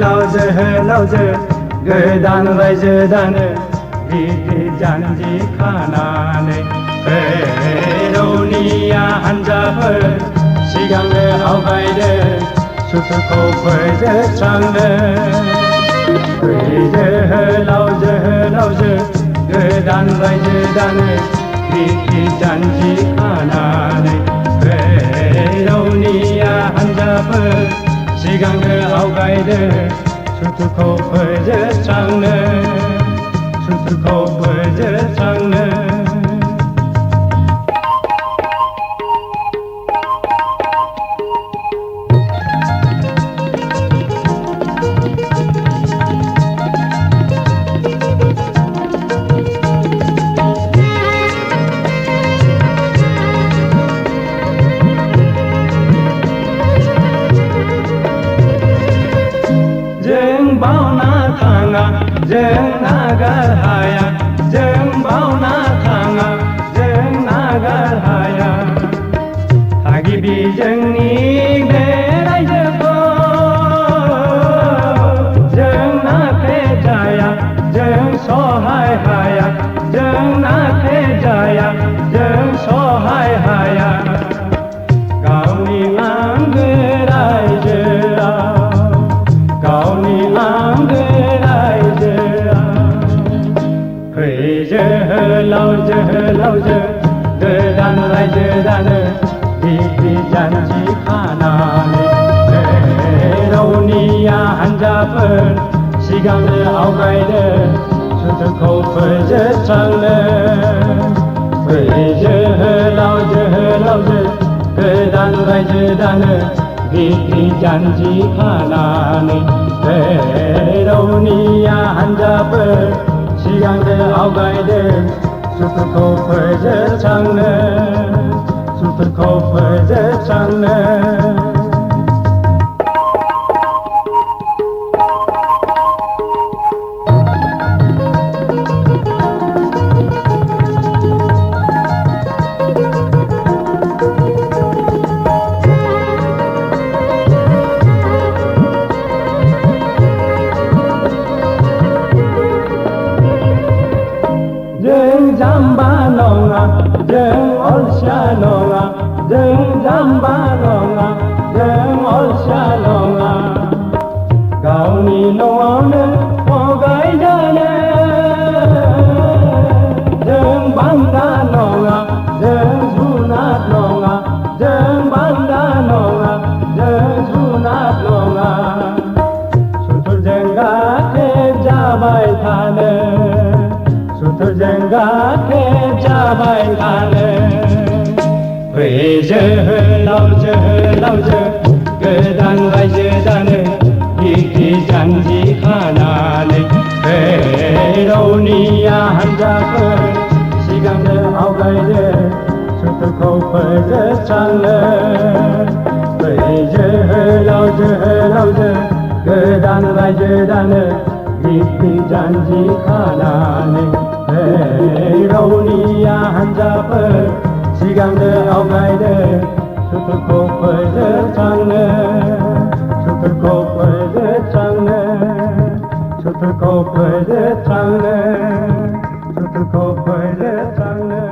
लावजे गोदान रायजो दानो गिदिर जानजि खानानै रौनिया हान्जाफोर सिगांनो आवगायदो सुथुरखौ फोजोबस्रांनो जोहोलावजो गोदान रायजो दानो गिदिर जानजि खानानै रौनिया हान्जाफोर सिगांनो आवगायदो सुथुरखौ फोजोबस्रांनो सुथुरखौ फोजोबस्रांनो जों नागार हाया जों बावना थाङा जों नागार हाया थागिबि जोंनि बे रायजोखौ जों नाख्रेबजाया जों सहाय हाया जों नाख्रेबजाया जों सहाय हाया गावनि आंगो रायजोआव गावनि आंगो जोहोलावजो गोदान रायजो दानो गिदिर जानजि खानानै रौनिया हान्जाफोर सिगांनो आवगायदो सुथुरखौ फोजोबस्रांनो जोहोलावजो गोदान रायजो दानो गिदिर जानजि खानानै रौनिया हान्जाफोर सिगांनो आवगायदो सुथुरखौ फोजोबस्रांनो सुथुरखौ फोजोबस्रांनो जाम्बा नङा जों अलसिया नङा जों जाम्बा नङा जों अलसिया नङा गावनि न'आवनो थगायजानो जों बान्दा नङा जों जुनाद नङा जों बान्दा नङा जों जुनाद नङा सुथुरजों गाख्रेबजाबाय थानो सुथुरजों गाख्रेबजाबाय थानो जोहोलावजो गोदान रायजो दानो गिदिर जानजि खानानै रौनिया हान्जाफोर सिगांनो आवगायदो सुथुरखौ फोजोबस्रांनो जोहोलावजो गोदान रायजो दानो गिदिर जानजि खानानै रौनिया हान्जाफोर सिगांनो आवगायदो सुथुरखौ फोजोबस्रांनो सुथुरखौ फोजोबस्रांनो सुथुरखौ फोजोबस्रांनो सुथुरखौ फोजोबस्रांनो